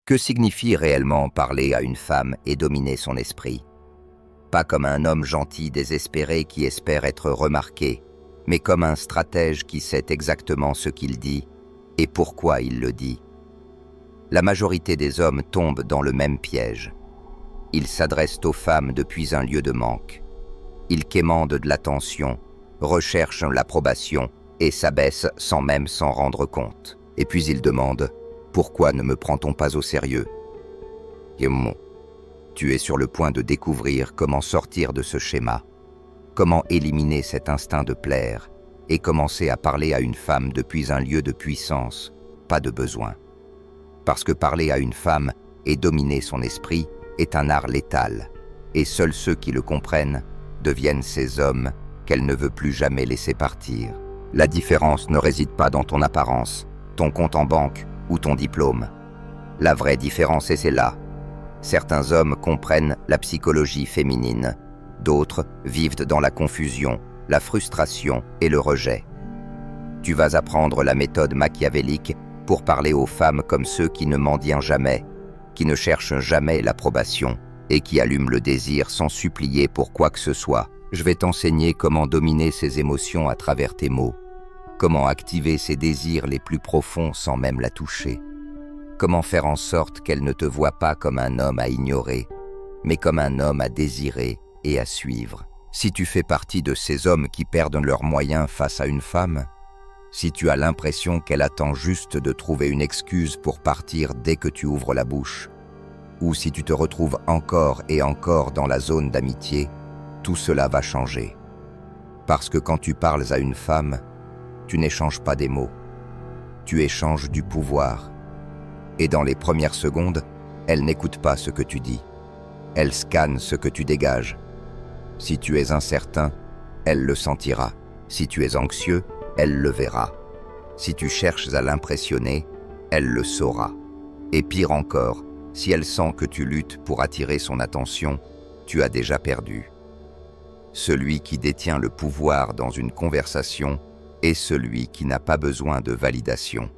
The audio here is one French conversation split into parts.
Que signifie réellement parler à une femme et dominer son esprit? Pas comme un homme gentil désespéré qui espère être remarqué, mais comme un stratège qui sait exactement ce qu'il dit et pourquoi il le dit. La majorité des hommes tombent dans le même piège. Ils s'adressent aux femmes depuis un lieu de manque. Ils quémandent de l'attention, recherchent l'approbation et s'abaissent sans même s'en rendre compte. Et puis ils demandent « Pourquoi ne me prend-on pas au sérieux ?» Tu es sur le point de découvrir comment sortir de ce schéma, comment éliminer cet instinct de plaire et commencer à parler à une femme depuis un lieu de puissance, pas de besoin. Parce que parler à une femme et dominer son esprit est un art létal, et seuls ceux qui le comprennent deviennent ces hommes qu'elle ne veut plus jamais laisser partir. La différence ne réside pas dans ton apparence, ton compte en banque ou ton diplôme. La vraie différence est là. Certains hommes comprennent la psychologie féminine, d'autres vivent dans la confusion, la frustration et le rejet. Tu vas apprendre la méthode machiavélique pour parler aux femmes comme ceux qui ne mendient jamais, qui ne cherchent jamais l'approbation et qui allument le désir sans supplier pour quoi que ce soit. Je vais t'enseigner comment dominer ces émotions à travers tes mots, comment activer ses désirs les plus profonds sans même la toucher. Comment faire en sorte qu'elle ne te voie pas comme un homme à ignorer, mais comme un homme à désirer et à suivre. Si tu fais partie de ces hommes qui perdent leurs moyens face à une femme, si tu as l'impression qu'elle attend juste de trouver une excuse pour partir dès que tu ouvres la bouche, ou si tu te retrouves encore et encore dans la zone d'amitié, tout cela va changer. Parce que quand tu parles à une femme, tu n'échanges pas des mots, tu échanges du pouvoir. Et dans les premières secondes, elle n'écoute pas ce que tu dis. Elle scanne ce que tu dégages. Si tu es incertain, elle le sentira. Si tu es anxieux, elle le verra. Si tu cherches à l'impressionner, elle le saura. Et pire encore, si elle sent que tu luttes pour attirer son attention, tu as déjà perdu. Celui qui détient le pouvoir dans une conversation est celui qui n'a pas besoin de validation.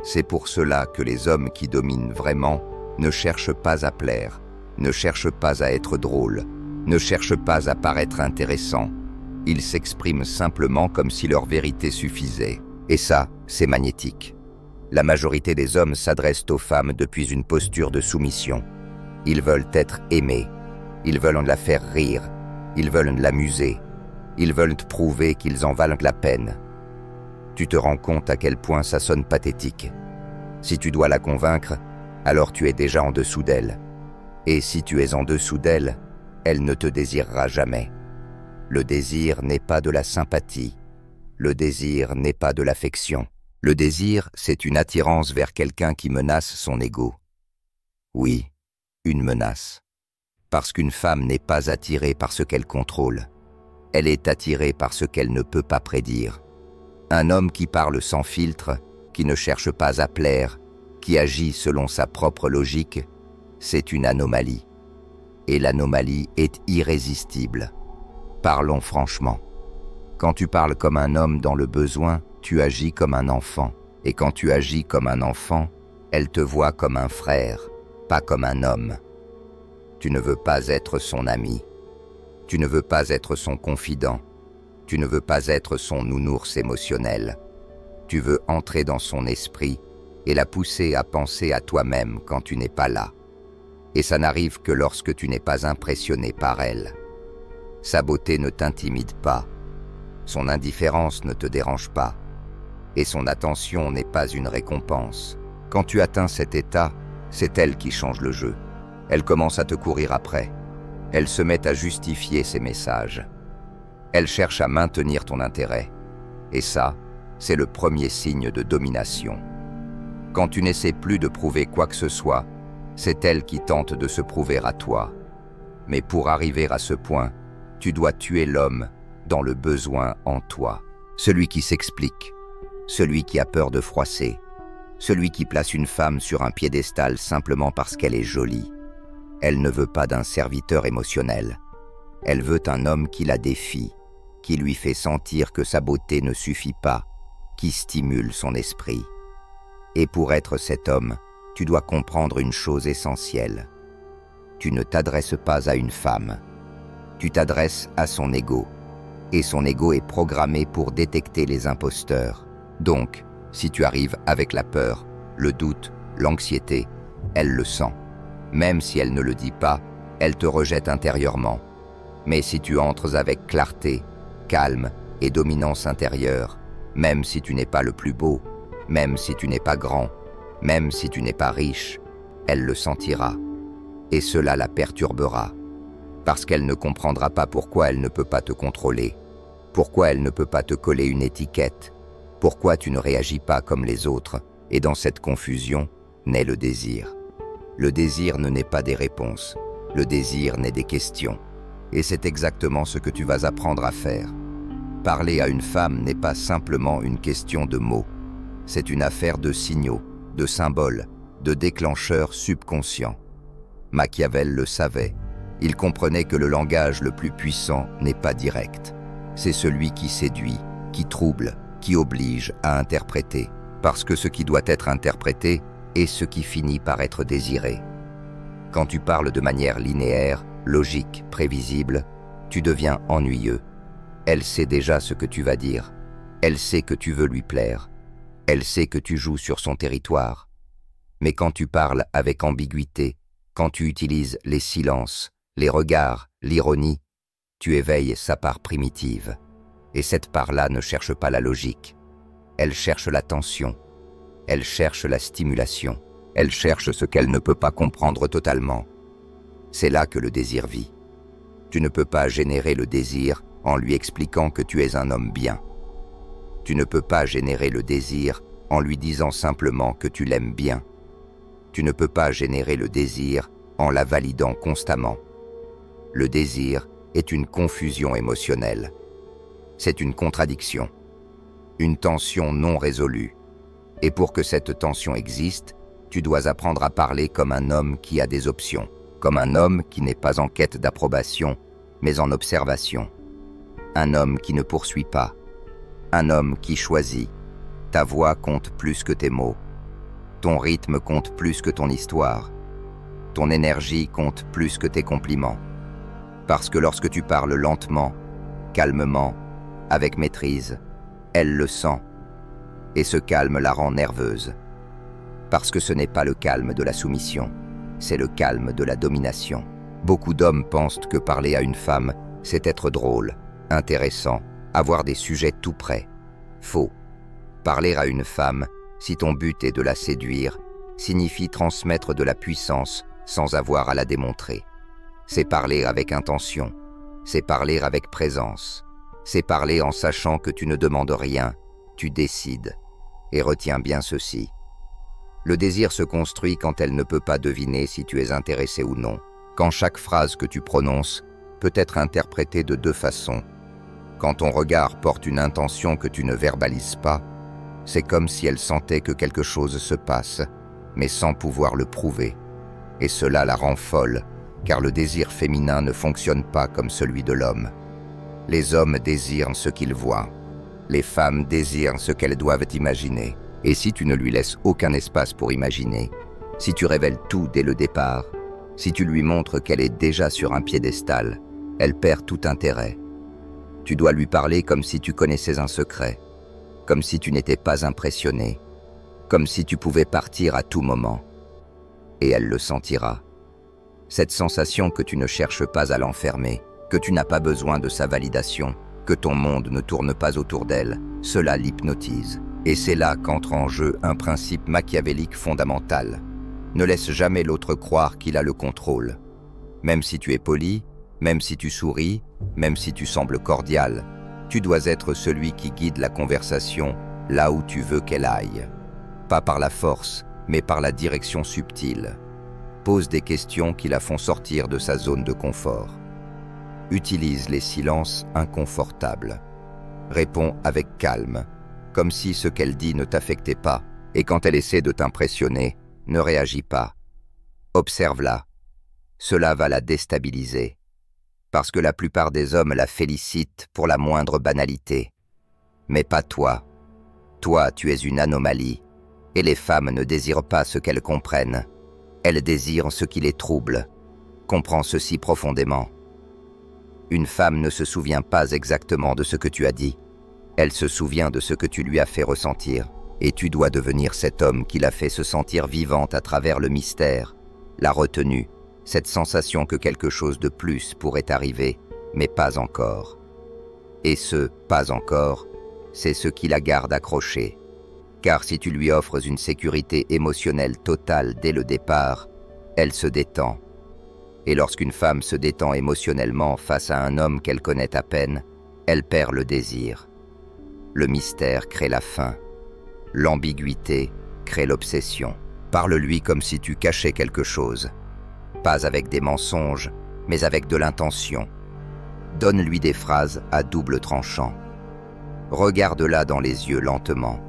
C'est pour cela que les hommes qui dominent vraiment ne cherchent pas à plaire, ne cherchent pas à être drôles, ne cherchent pas à paraître intéressants. Ils s'expriment simplement comme si leur vérité suffisait. Et ça, c'est magnétique. La majorité des hommes s'adressent aux femmes depuis une posture de soumission. Ils veulent être aimés, ils veulent la faire rire, ils veulent l'amuser, ils veulent te prouver qu'ils en valent la peine. Tu te rends compte à quel point ça sonne pathétique. Si tu dois la convaincre, alors tu es déjà en dessous d'elle. Et si tu es en dessous d'elle, elle ne te désirera jamais. Le désir n'est pas de la sympathie. Le désir n'est pas de l'affection. Le désir, c'est une attirance vers quelqu'un qui menace son ego. Oui, une menace. Parce qu'une femme n'est pas attirée par ce qu'elle contrôle. Elle est attirée par ce qu'elle ne peut pas prédire. Un homme qui parle sans filtre, qui ne cherche pas à plaire, qui agit selon sa propre logique, c'est une anomalie. Et l'anomalie est irrésistible. Parlons franchement. Quand tu parles comme un homme dans le besoin, tu agis comme un enfant. Et quand tu agis comme un enfant, elle te voit comme un frère, pas comme un homme. Tu ne veux pas être son ami. Tu ne veux pas être son confident. Tu ne veux pas être son nounours émotionnel. Tu veux entrer dans son esprit et la pousser à penser à toi-même quand tu n'es pas là. Et ça n'arrive que lorsque tu n'es pas impressionné par elle. Sa beauté ne t'intimide pas. Son indifférence ne te dérange pas. Et son attention n'est pas une récompense. Quand tu atteins cet état, c'est elle qui change le jeu. Elle commence à te courir après. Elle se met à justifier ses messages. Elle cherche à maintenir ton intérêt. Et ça, c'est le premier signe de domination. Quand tu n'essaies plus de prouver quoi que ce soit, c'est elle qui tente de se prouver à toi. Mais pour arriver à ce point, tu dois tuer l'homme dans le besoin en toi. Celui qui s'explique, celui qui a peur de froisser, celui qui place une femme sur un piédestal simplement parce qu'elle est jolie. Elle ne veut pas d'un serviteur émotionnel. Elle veut un homme qui la défie, qui lui fait sentir que sa beauté ne suffit pas, qui stimule son esprit. Et pour être cet homme, tu dois comprendre une chose essentielle. Tu ne t'adresses pas à une femme. Tu t'adresses à son ego. Et son ego est programmé pour détecter les imposteurs. Donc, si tu arrives avec la peur, le doute, l'anxiété, elle le sent. Même si elle ne le dit pas, elle te rejette intérieurement. Mais si tu entres avec clarté, calme et dominance intérieure, même si tu n'es pas le plus beau, même si tu n'es pas grand, même si tu n'es pas riche, elle le sentira. Et cela la perturbera. Parce qu'elle ne comprendra pas pourquoi elle ne peut pas te contrôler, pourquoi elle ne peut pas te coller une étiquette, pourquoi tu ne réagis pas comme les autres, et dans cette confusion naît le désir. Le désir ne naît pas des réponses, le désir naît des questions. Et c'est exactement ce que tu vas apprendre à faire. Parler à une femme n'est pas simplement une question de mots, c'est une affaire de signaux, de symboles, de déclencheurs subconscients. Machiavel le savait. Il comprenait que le langage le plus puissant n'est pas direct. C'est celui qui séduit, qui trouble, qui oblige à interpréter. Parce que ce qui doit être interprété est ce qui finit par être désiré. Quand tu parles de manière linéaire, logique, prévisible, tu deviens ennuyeux. Elle sait déjà ce que tu vas dire. Elle sait que tu veux lui plaire. Elle sait que tu joues sur son territoire. Mais quand tu parles avec ambiguïté, quand tu utilises les silences, les regards, l'ironie, tu éveilles sa part primitive. Et cette part-là ne cherche pas la logique. Elle cherche la tension. Elle cherche la stimulation. Elle cherche ce qu'elle ne peut pas comprendre totalement. C'est là que le désir vit. Tu ne peux pas générer le désir en lui expliquant que tu es un homme bien. Tu ne peux pas générer le désir en lui disant simplement que tu l'aimes bien. Tu ne peux pas générer le désir en la validant constamment. Le désir est une confusion émotionnelle. C'est une contradiction, une tension non résolue. Et pour que cette tension existe, tu dois apprendre à parler comme un homme qui a des options, comme un homme qui n'est pas en quête d'approbation, mais en observation. Un homme qui ne poursuit pas, un homme qui choisit. Ta voix compte plus que tes mots. Ton rythme compte plus que ton histoire. Ton énergie compte plus que tes compliments. Parce que lorsque tu parles lentement, calmement, avec maîtrise, elle le sent. Et ce calme la rend nerveuse. Parce que ce n'est pas le calme de la soumission, c'est le calme de la domination. Beaucoup d'hommes pensent que parler à une femme, c'est être drôle, intéressant, avoir des sujets tout prêts. Faux. Parler à une femme, si ton but est de la séduire, signifie transmettre de la puissance sans avoir à la démontrer. C'est parler avec intention, c'est parler avec présence, c'est parler en sachant que tu ne demandes rien, tu décides. Et retiens bien ceci. Le désir se construit quand elle ne peut pas deviner si tu es intéressé ou non, quand chaque phrase que tu prononces peut être interprétée de deux façons. Quand ton regard porte une intention que tu ne verbalises pas, c'est comme si elle sentait que quelque chose se passe, mais sans pouvoir le prouver. Et cela la rend folle, car le désir féminin ne fonctionne pas comme celui de l'homme. Les hommes désirent ce qu'ils voient. Les femmes désirent ce qu'elles doivent imaginer. Et si tu ne lui laisses aucun espace pour imaginer, si tu révèles tout dès le départ, si tu lui montres qu'elle est déjà sur un piédestal, elle perd tout intérêt. Tu dois lui parler comme si tu connaissais un secret, comme si tu n'étais pas impressionné, comme si tu pouvais partir à tout moment. Et elle le sentira. Cette sensation que tu ne cherches pas à l'enfermer, que tu n'as pas besoin de sa validation, que ton monde ne tourne pas autour d'elle, cela l'hypnotise. Et c'est là qu'entre en jeu un principe machiavélique fondamental. Ne laisse jamais l'autre croire qu'il a le contrôle. Même si tu es poli, même si tu souris, même si tu sembles cordial, tu dois être celui qui guide la conversation là où tu veux qu'elle aille. Pas par la force, mais par la direction subtile. Pose des questions qui la font sortir de sa zone de confort. Utilise les silences inconfortables. Réponds avec calme, comme si ce qu'elle dit ne t'affectait pas, et quand elle essaie de t'impressionner, ne réagis pas. Observe-la. Cela va la déstabiliser. Parce que la plupart des hommes la félicitent pour la moindre banalité. Mais pas toi. Toi, tu es une anomalie. Et les femmes ne désirent pas ce qu'elles comprennent. Elles désirent ce qui les trouble. Comprends ceci profondément. Une femme ne se souvient pas exactement de ce que tu as dit. Elle se souvient de ce que tu lui as fait ressentir. Et tu dois devenir cet homme qui l'a fait se sentir vivante à travers le mystère, la retenue, cette sensation que quelque chose de plus pourrait arriver, mais pas encore. Et ce « pas encore », c'est ce qui la garde accrochée. Car si tu lui offres une sécurité émotionnelle totale dès le départ, elle se détend. Et lorsqu'une femme se détend émotionnellement face à un homme qu'elle connaît à peine, elle perd le désir. Le mystère crée la faim. L'ambiguïté crée l'obsession. Parle-lui comme si tu cachais quelque chose. Pas avec des mensonges, mais avec de l'intention. Donne-lui des phrases à double tranchant. Regarde-la dans les yeux lentement.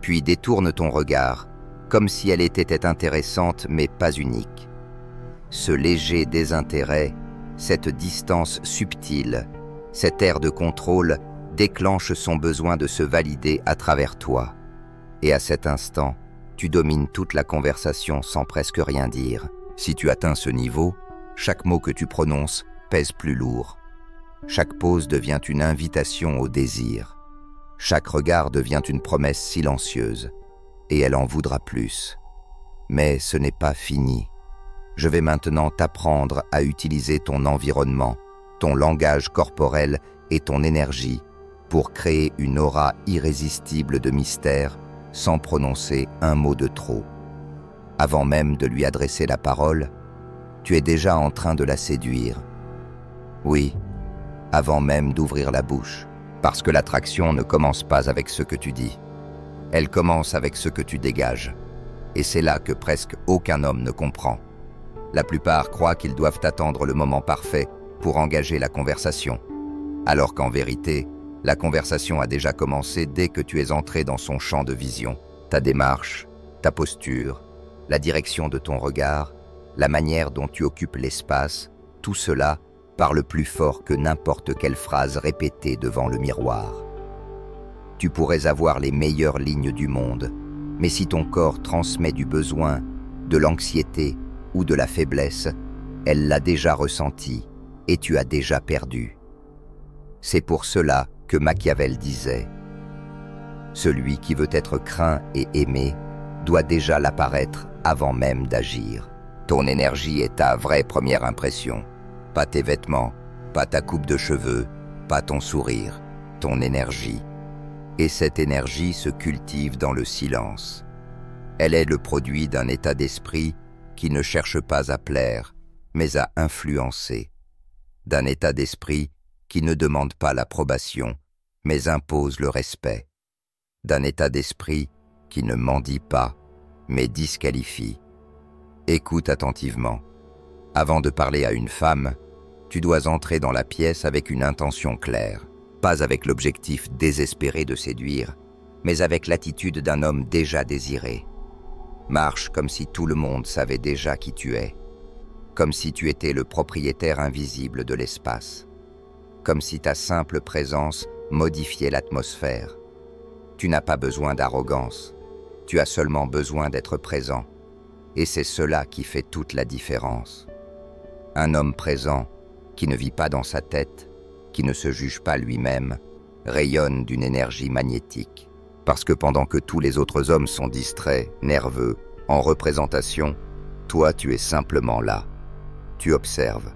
Puis détourne ton regard, comme si elle était intéressante mais pas unique. Ce léger désintérêt, cette distance subtile, cet air de contrôle déclenche son besoin de se valider à travers toi. Et à cet instant, tu domines toute la conversation sans presque rien dire. Si tu atteins ce niveau, chaque mot que tu prononces pèse plus lourd. Chaque pause devient une invitation au désir. Chaque regard devient une promesse silencieuse. Et elle en voudra plus. Mais ce n'est pas fini. Je vais maintenant t'apprendre à utiliser ton environnement, ton langage corporel et ton énergie pour créer une aura irrésistible de mystère sans prononcer un mot de trop. Avant même de lui adresser la parole, tu es déjà en train de la séduire. Oui, avant même d'ouvrir la bouche, parce que l'attraction ne commence pas avec ce que tu dis. Elle commence avec ce que tu dégages. Et c'est là que presque aucun homme ne comprend. La plupart croient qu'ils doivent attendre le moment parfait pour engager la conversation, alors qu'en vérité, la conversation a déjà commencé dès que tu es entré dans son champ de vision. Ta démarche, ta posture, la direction de ton regard, la manière dont tu occupes l'espace, tout cela parle plus fort que n'importe quelle phrase répétée devant le miroir. Tu pourrais avoir les meilleures lignes du monde, mais si ton corps transmet du besoin, de l'anxiété ou de la faiblesse, elle l'a déjà ressenti et tu as déjà perdu. C'est pour cela que Machiavel disait « Celui qui veut être craint et aimé doit déjà l'apparaître avant même d'agir. » Ton énergie est ta vraie première impression. Pas tes vêtements, pas ta coupe de cheveux, pas ton sourire, ton énergie. Et cette énergie se cultive dans le silence. Elle est le produit d'un état d'esprit qui ne cherche pas à plaire, mais à influencer. D'un état d'esprit qui ne demande pas l'approbation, mais impose le respect. D'un état d'esprit qui ne mendie pas, mais disqualifie. Écoute attentivement. Avant de parler à une femme, tu dois entrer dans la pièce avec une intention claire, pas avec l'objectif désespéré de séduire, mais avec l'attitude d'un homme déjà désiré. Marche comme si tout le monde savait déjà qui tu es, comme si tu étais le propriétaire invisible de l'espace, comme si ta simple présence modifiait l'atmosphère. Tu n'as pas besoin d'arrogance, tu as seulement besoin d'être présent, et c'est cela qui fait toute la différence. Un homme présent, qui ne vit pas dans sa tête, qui ne se juge pas lui-même, rayonne d'une énergie magnétique. Parce que pendant que tous les autres hommes sont distraits, nerveux, en représentation, toi tu es simplement là. Tu observes,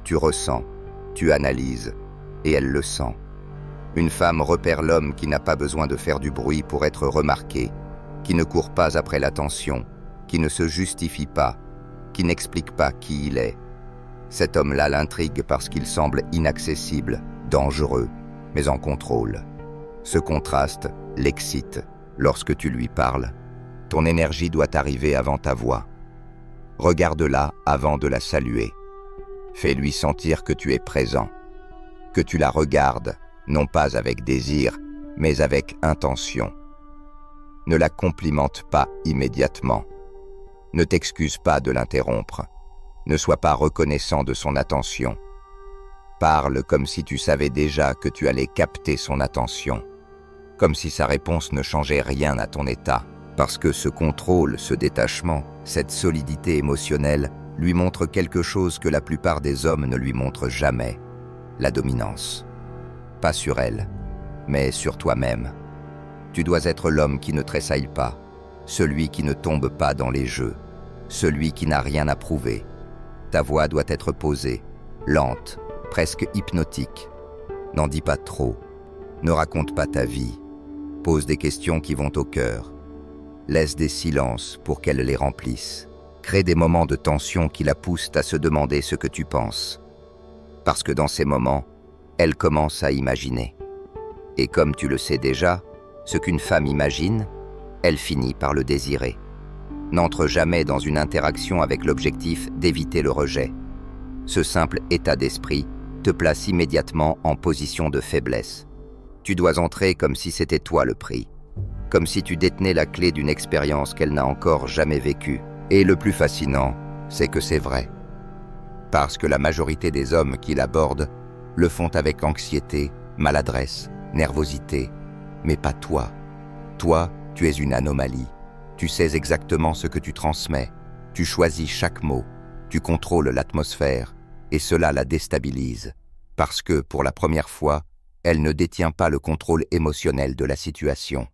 tu ressens, tu analyses, et elle le sent. Une femme repère l'homme qui n'a pas besoin de faire du bruit pour être remarqué, qui ne court pas après l'attention, qui ne se justifie pas, qui n'explique pas qui il est. Cet homme-là l'intrigue parce qu'il semble inaccessible, dangereux, mais en contrôle. Ce contraste l'excite. Lorsque tu lui parles, ton énergie doit arriver avant ta voix. Regarde-la avant de la saluer. Fais-lui sentir que tu es présent, que tu la regardes, non pas avec désir, mais avec intention. Ne la complimente pas immédiatement. Ne t'excuse pas de l'interrompre. Ne sois pas reconnaissant de son attention. Parle comme si tu savais déjà que tu allais capter son attention, comme si sa réponse ne changeait rien à ton état. Parce que ce contrôle, ce détachement, cette solidité émotionnelle lui montre quelque chose que la plupart des hommes ne lui montrent jamais, la dominance. Pas sur elle, mais sur toi-même. Tu dois être l'homme qui ne tressaille pas, celui qui ne tombe pas dans les jeux, celui qui n'a rien à prouver. Ta voix doit être posée, lente, presque hypnotique. N'en dis pas trop, ne raconte pas ta vie, pose des questions qui vont au cœur. Laisse des silences pour qu'elle les remplisse. Crée des moments de tension qui la poussent à se demander ce que tu penses. Parce que dans ces moments, elle commence à imaginer. Et comme tu le sais déjà, ce qu'une femme imagine, elle finit par le désirer. N'entre jamais dans une interaction avec l'objectif d'éviter le rejet. Ce simple état d'esprit te place immédiatement en position de faiblesse. Tu dois entrer comme si c'était toi le prix. Comme si tu détenais la clé d'une expérience qu'elle n'a encore jamais vécue. Et le plus fascinant, c'est que c'est vrai. Parce que la majorité des hommes qui l'abordent le font avec anxiété, maladresse, nervosité, mais pas toi. Toi, tu es une anomalie. Tu sais exactement ce que tu transmets. Tu choisis chaque mot. Tu contrôles l'atmosphère. Et cela la déstabilise. Parce que, pour la première fois, elle ne détient pas le contrôle émotionnel de la situation.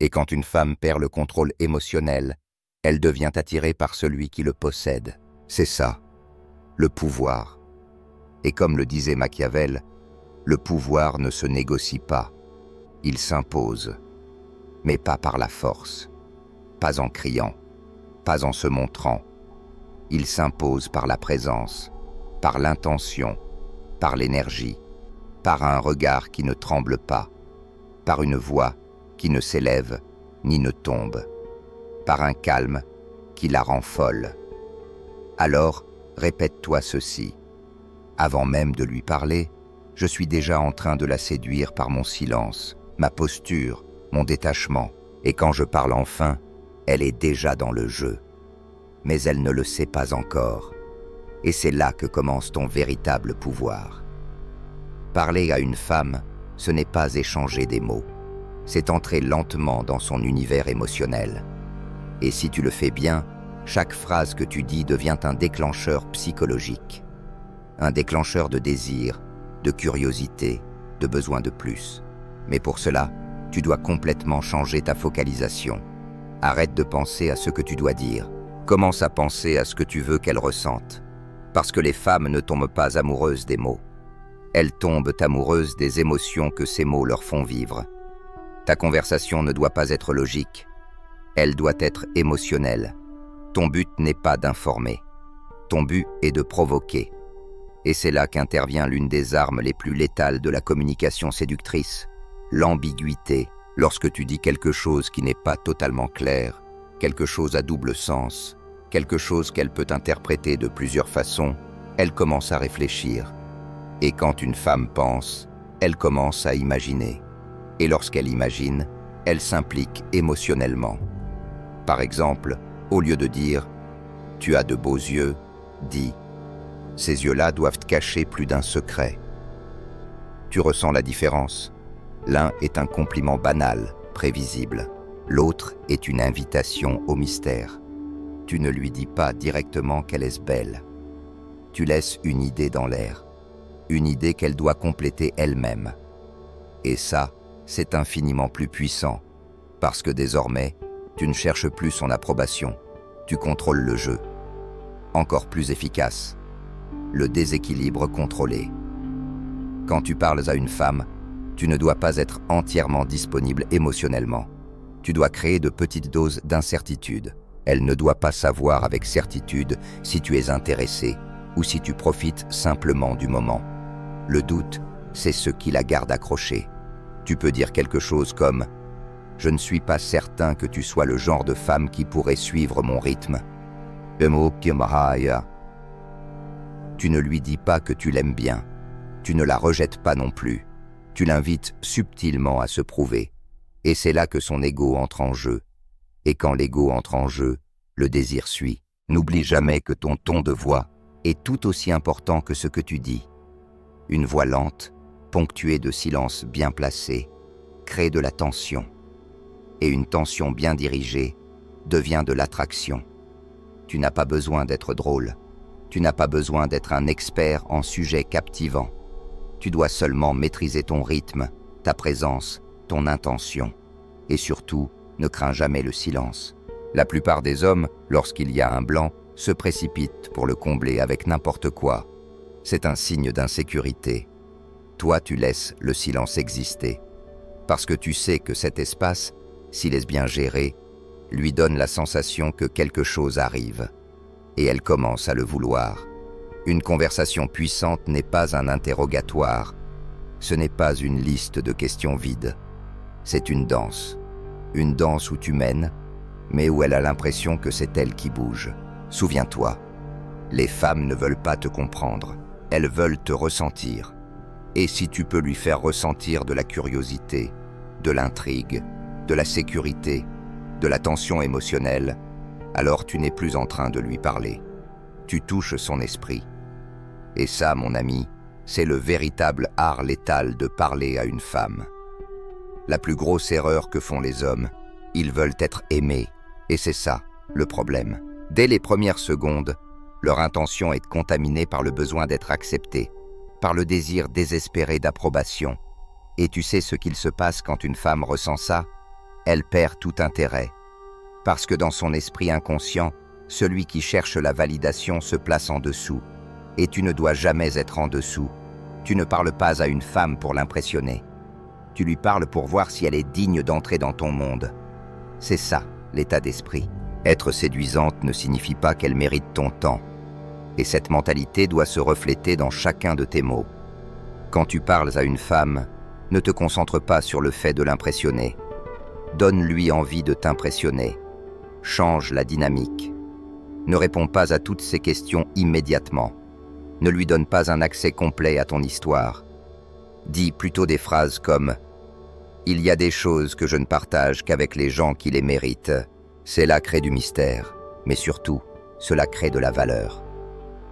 Et quand une femme perd le contrôle émotionnel, elle devient attirée par celui qui le possède. C'est ça, le pouvoir. Et comme le disait Machiavel, le pouvoir ne se négocie pas. Il s'impose, mais pas par la force, pas en criant, pas en se montrant. Il s'impose par la présence, par l'intention, par l'énergie, par un regard qui ne tremble pas, par une voix qui ne s'élève ni ne tombe, par un calme qui la rend folle. Alors, répète-toi ceci. Avant même de lui parler, je suis déjà en train de la séduire par mon silence, ma posture, mon détachement, et quand je parle enfin, elle est déjà dans le jeu. Mais elle ne le sait pas encore. Et c'est là que commence ton véritable pouvoir. Parler à une femme, ce n'est pas échanger des mots. C'est entrer lentement dans son univers émotionnel. Et si tu le fais bien, chaque phrase que tu dis devient un déclencheur psychologique. Un déclencheur de désir, de curiosité, de besoin de plus. Mais pour cela, tu dois complètement changer ta focalisation. Arrête de penser à ce que tu dois dire. Commence à penser à ce que tu veux qu'elle ressente. Parce que les femmes ne tombent pas amoureuses des mots. Elles tombent amoureuses des émotions que ces mots leur font vivre. Ta conversation ne doit pas être logique. Elle doit être émotionnelle. Ton but n'est pas d'informer. Ton but est de provoquer. Et c'est là qu'intervient l'une des armes les plus létales de la communication séductrice, l'ambiguïté. Lorsque tu dis quelque chose qui n'est pas totalement clair, quelque chose à double sens, quelque chose qu'elle peut interpréter de plusieurs façons, elle commence à réfléchir. Et quand une femme pense, elle commence à imaginer. Et lorsqu'elle imagine, elle s'implique émotionnellement. Par exemple, au lieu de dire « tu as de beaux yeux », dis « ces yeux-là doivent cacher plus d'un secret ». Tu ressens la différence. L'un est un compliment banal, prévisible. L'autre est une invitation au mystère. Tu ne lui dis pas directement qu'elle est belle. Tu laisses une idée dans l'air. Une idée qu'elle doit compléter elle-même. Et ça, c'est infiniment plus puissant, parce que désormais, tu ne cherches plus son approbation, tu contrôles le jeu. Encore plus efficace, le déséquilibre contrôlé. Quand tu parles à une femme, tu ne dois pas être entièrement disponible émotionnellement. Tu dois créer de petites doses d'incertitude. Elle ne doit pas savoir avec certitude si tu es intéressé ou si tu profites simplement du moment. Le doute, c'est ce qui la garde accrochée. Tu peux dire quelque chose comme « Je ne suis pas certain que tu sois le genre de femme qui pourrait suivre mon rythme. » Tu ne lui dis pas que tu l'aimes bien. Tu ne la rejettes pas non plus. Tu l'invites subtilement à se prouver. Et c'est là que son ego entre en jeu. Et quand l'ego entre en jeu, le désir suit. N'oublie jamais que ton ton de voix est tout aussi important que ce que tu dis. Une voix lente, ponctuée de silences bien placés, crée de la tension. et une tension bien dirigée devient de l'attraction. Tu n'as pas besoin d'être drôle. Tu n'as pas besoin d'être un expert en sujet captivant. Tu dois seulement maîtriser ton rythme, ta présence, ton intention. Et surtout, ne crains jamais le silence. La plupart des hommes, lorsqu'il y a un blanc, se précipitent pour le combler avec n'importe quoi. C'est un signe d'insécurité. Toi, tu laisses le silence exister. Parce que tu sais que cet espace, s'il est bien géré, lui donne la sensation que quelque chose arrive. Et elle commence à le vouloir. Une conversation puissante n'est pas un interrogatoire. Ce n'est pas une liste de questions vides. C'est une danse. Une danse où tu mènes, mais où elle a l'impression que c'est elle qui bouge. Souviens-toi, les femmes ne veulent pas te comprendre. Elles veulent te ressentir. Et si tu peux lui faire ressentir de la curiosité, de l'intrigue, de la sécurité, de la tension émotionnelle, alors tu n'es plus en train de lui parler. Tu touches son esprit. Et ça, mon ami, c'est le véritable art létal de parler à une femme. La plus grosse erreur que font les hommes, ils veulent être aimés, et c'est ça, le problème. Dès les premières secondes, leur intention est contaminée par le besoin d'être acceptée, par le désir désespéré d'approbation. Et tu sais ce qu'il se passe quand une femme ressent ça? Elle perd tout intérêt. Parce que dans son esprit inconscient, celui qui cherche la validation se place en dessous. Et tu ne dois jamais être en dessous. Tu ne parles pas à une femme pour l'impressionner. Tu lui parles pour voir si elle est digne d'entrer dans ton monde. C'est ça, l'état d'esprit. Être séduisante ne signifie pas qu'elle mérite ton temps. Et cette mentalité doit se refléter dans chacun de tes mots. Quand tu parles à une femme, ne te concentre pas sur le fait de l'impressionner. Donne-lui envie de t'impressionner. Change la dynamique. Ne réponds pas à toutes ces questions immédiatement. Ne lui donne pas un accès complet à ton histoire. Dis plutôt des phrases comme « Il y a des choses que je ne partage qu'avec les gens qui les méritent. Cela crée du mystère, mais surtout, cela crée de la valeur. »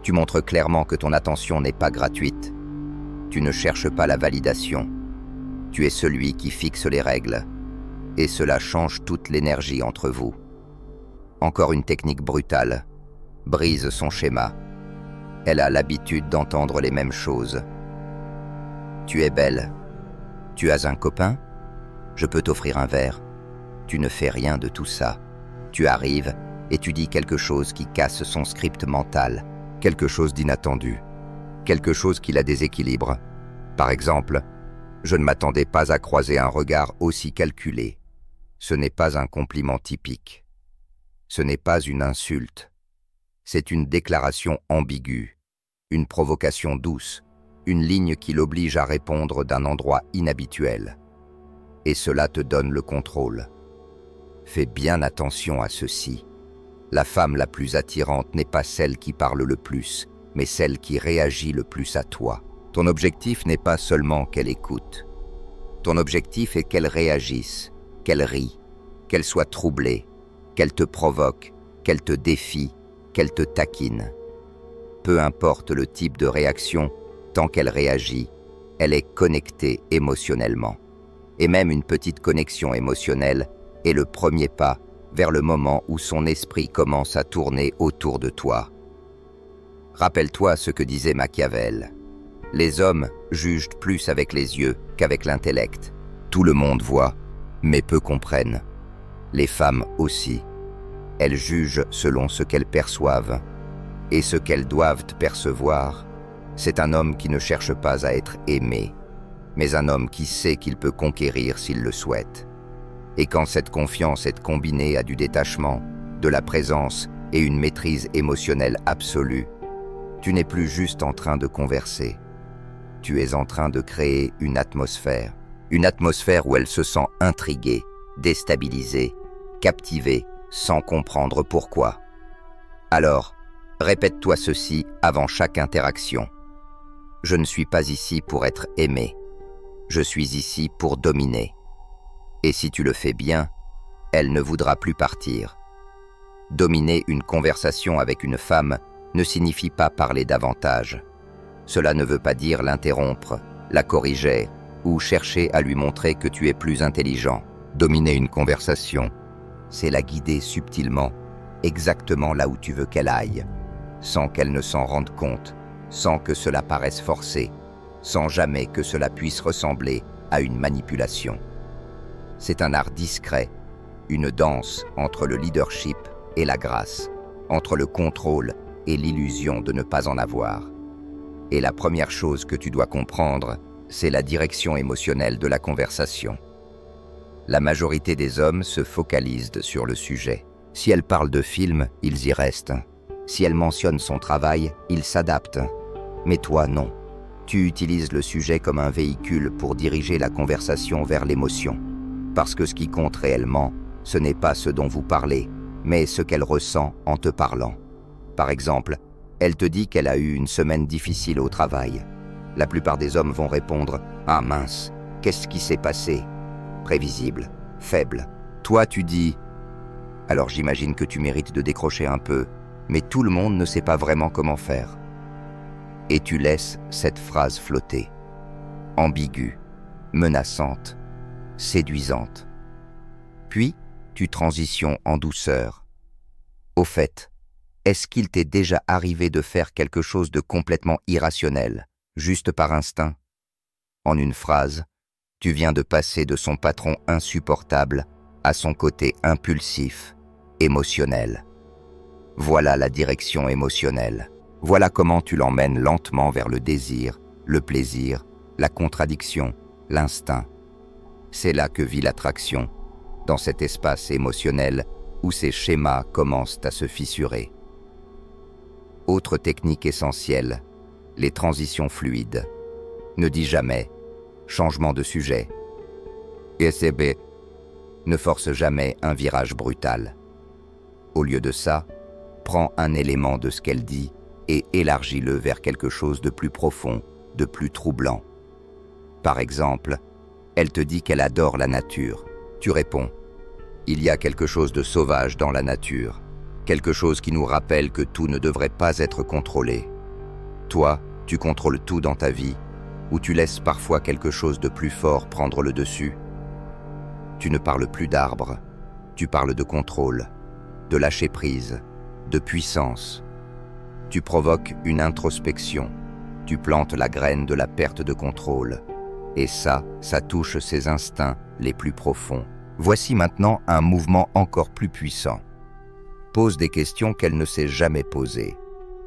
Tu montres clairement que ton attention n'est pas gratuite. Tu ne cherches pas la validation. Tu es celui qui fixe les règles. Et cela change toute l'énergie entre vous. Encore une technique brutale. Brise son schéma. Elle a l'habitude d'entendre les mêmes choses. Tu es belle. Tu as un copain? Je peux t'offrir un verre. Tu ne fais rien de tout ça. Tu arrives et tu dis quelque chose qui casse son script mental. Quelque chose d'inattendu. Quelque chose qui la déséquilibre. Par exemple, je ne m'attendais pas à croiser un regard aussi calculé. Ce n'est pas un compliment typique. Ce n'est pas une insulte. C'est une déclaration ambiguë, une provocation douce, une ligne qui l'oblige à répondre d'un endroit inhabituel. Et cela te donne le contrôle. Fais bien attention à ceci. La femme la plus attirante n'est pas celle qui parle le plus, mais celle qui réagit le plus à toi. Ton objectif n'est pas seulement qu'elle écoute. Ton objectif est qu'elle réagisse, qu'elle rie, qu'elle soit troublée, qu'elle te provoque, qu'elle te défie, qu'elle te taquine. Peu importe le type de réaction, tant qu'elle réagit, elle est connectée émotionnellement. Et même une petite connexion émotionnelle est le premier pas vers le moment où son esprit commence à tourner autour de toi. Rappelle-toi ce que disait Machiavel. Les hommes jugent plus avec les yeux qu'avec l'intellect. Tout le monde voit, mais peu comprennent. Les femmes aussi. Elles jugent selon ce qu'elles perçoivent. Et ce qu'elles doivent percevoir, c'est un homme qui ne cherche pas à être aimé, mais un homme qui sait qu'il peut conquérir s'il le souhaite. Et quand cette confiance est combinée à du détachement, de la présence et une maîtrise émotionnelle absolue, tu n'es plus juste en train de converser. Tu es en train de créer une atmosphère où elle se sent intriguée, déstabilisée, captivée, sans comprendre pourquoi. Alors, répète-toi ceci avant chaque interaction. Je ne suis pas ici pour être aimé. Je suis ici pour dominer. Et si tu le fais bien, elle ne voudra plus partir. Dominer une conversation avec une femme ne signifie pas parler davantage. Cela ne veut pas dire l'interrompre, la corriger ou chercher à lui montrer que tu es plus intelligent. Dominer une conversation, c'est la guider subtilement, exactement là où tu veux qu'elle aille, sans qu'elle ne s'en rende compte, sans que cela paraisse forcé, sans jamais que cela puisse ressembler à une manipulation. C'est un art discret, une danse entre le leadership et la grâce, entre le contrôle et l'illusion de ne pas en avoir. Et la première chose que tu dois comprendre, c'est la direction émotionnelle de la conversation. La majorité des hommes se focalisent sur le sujet. Si elle parle de film, ils y restent. Si elle mentionne son travail, ils s'adaptent. Mais toi, non. Tu utilises le sujet comme un véhicule pour diriger la conversation vers l'émotion. Parce que ce qui compte réellement, ce n'est pas ce dont vous parlez, mais ce qu'elle ressent en te parlant. Par exemple, elle te dit qu'elle a eu une semaine difficile au travail. La plupart des hommes vont répondre « Ah mince, qu'est-ce qui s'est passé ?» Prévisible, faible. Toi, tu dis « Alors j'imagine que tu mérites de décrocher un peu, mais tout le monde ne sait pas vraiment comment faire. » Et tu laisses cette phrase flotter, ambiguë, menaçante, séduisante. Puis, tu transitions en douceur. Au fait, est-ce qu'il t'est déjà arrivé de faire quelque chose de complètement irrationnel, juste par instinct? En une phrase, tu viens de passer de son patron insupportable à son côté impulsif, émotionnel. Voilà la direction émotionnelle. Voilà comment tu l'emmènes lentement vers le désir, le plaisir, la contradiction, l'instinct. C'est là que vit l'attraction, dans cet espace émotionnel où ces schémas commencent à se fissurer. Autre technique essentielle, les transitions fluides. Ne dis jamais « changement de sujet ». SCB ne force jamais un virage brutal. Au lieu de ça, prends un élément de ce qu'elle dit et élargis-le vers quelque chose de plus profond, de plus troublant. Par exemple, elle te dit qu'elle adore la nature. Tu réponds « Il y a quelque chose de sauvage dans la nature, quelque chose qui nous rappelle que tout ne devrait pas être contrôlé. Toi, tu contrôles tout dans ta vie, ou tu laisses parfois quelque chose de plus fort prendre le dessus. Tu ne parles plus d'arbres, tu parles de contrôle, de lâcher prise, de puissance. Tu provoques une introspection, tu plantes la graine de la perte de contrôle. Et ça touche ses instincts les plus profonds. Voici maintenant un mouvement encore plus puissant. Pose des questions qu'elle ne s'est jamais posées.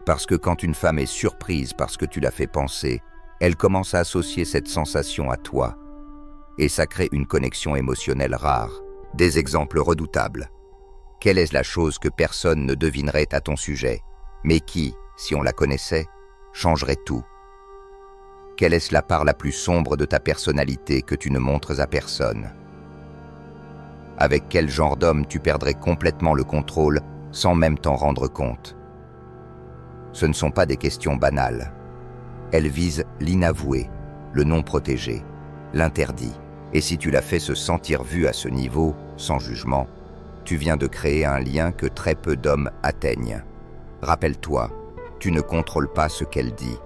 Parce que quand une femme est surprise parce que tu l'as fait penser, elle commence à associer cette sensation à toi. Et ça crée une connexion émotionnelle rare. Des exemples redoutables. Quelle est la chose que personne ne devinerait à ton sujet, mais qui, si on la connaissait, changerait tout? Quelle est la part la plus sombre de ta personnalité que tu ne montres à personne? Avec quel genre d'homme tu perdrais complètement le contrôle sans même t'en rendre compte? Ce ne sont pas des questions banales. Elles visent l'inavoué, le non protégé, l'interdit. Et si tu la fais se sentir vue à ce niveau, sans jugement, tu viens de créer un lien que très peu d'hommes atteignent. Rappelle-toi, tu ne contrôles pas ce qu'elle dit.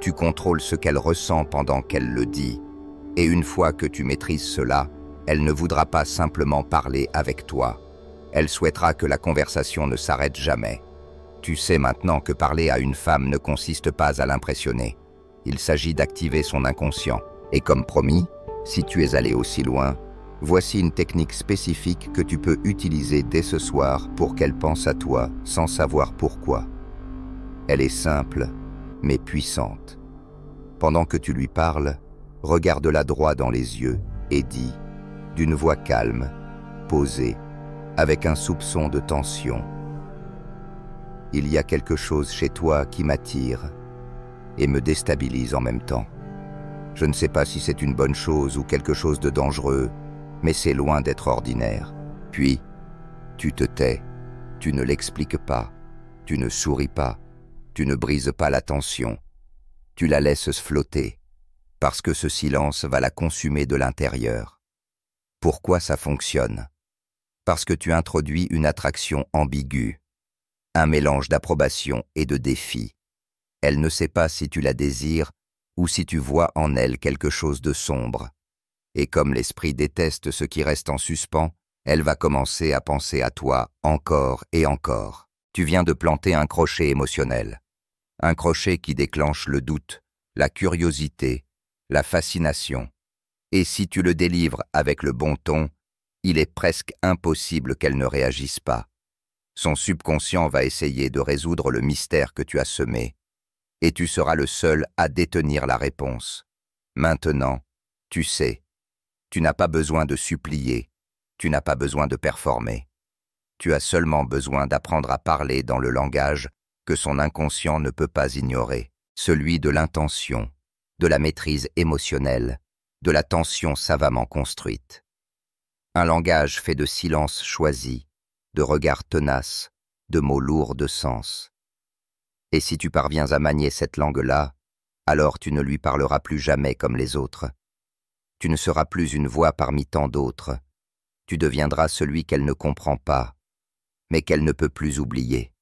Tu contrôles ce qu'elle ressent pendant qu'elle le dit. Et une fois que tu maîtrises cela, elle ne voudra pas simplement parler avec toi. Elle souhaitera que la conversation ne s'arrête jamais. Tu sais maintenant que parler à une femme ne consiste pas à l'impressionner. Il s'agit d'activer son inconscient. Et comme promis, si tu es allé aussi loin, voici une technique spécifique que tu peux utiliser dès ce soir pour qu'elle pense à toi sans savoir pourquoi. Elle est simple, mais puissante. Pendant que tu lui parles, regarde-la droit dans les yeux et dis, d'une voix calme, posée, avec un soupçon de tension: il y a quelque chose chez toi qui m'attire et me déstabilise en même temps. Je ne sais pas si c'est une bonne chose ou quelque chose de dangereux, mais c'est loin d'être ordinaire. Puis, tu te tais, tu ne l'expliques pas, tu ne souris pas, tu ne brises pas la tension, tu la laisses flotter, parce que ce silence va la consumer de l'intérieur. Pourquoi ça fonctionne? Parce que tu introduis une attraction ambiguë, un mélange d'approbation et de défi. Elle ne sait pas si tu la désires ou si tu vois en elle quelque chose de sombre. Et comme l'esprit déteste ce qui reste en suspens, elle va commencer à penser à toi encore et encore. Tu viens de planter un crochet émotionnel. Un crochet qui déclenche le doute, la curiosité, la fascination. Et si tu le délivres avec le bon ton, il est presque impossible qu'elle ne réagisse pas. Son subconscient va essayer de résoudre le mystère que tu as semé, et tu seras le seul à détenir la réponse. Maintenant, tu sais, tu n'as pas besoin de supplier, tu n'as pas besoin de performer. Tu as seulement besoin d'apprendre à parler dans le langage que son inconscient ne peut pas ignorer, celui de l'intention, de la maîtrise émotionnelle, de la tension savamment construite. Un langage fait de silences choisis, de regards tenaces, de mots lourds de sens. Et si tu parviens à manier cette langue-là, alors tu ne lui parleras plus jamais comme les autres. Tu ne seras plus une voix parmi tant d'autres. Tu deviendras celui qu'elle ne comprend pas, mais qu'elle ne peut plus oublier.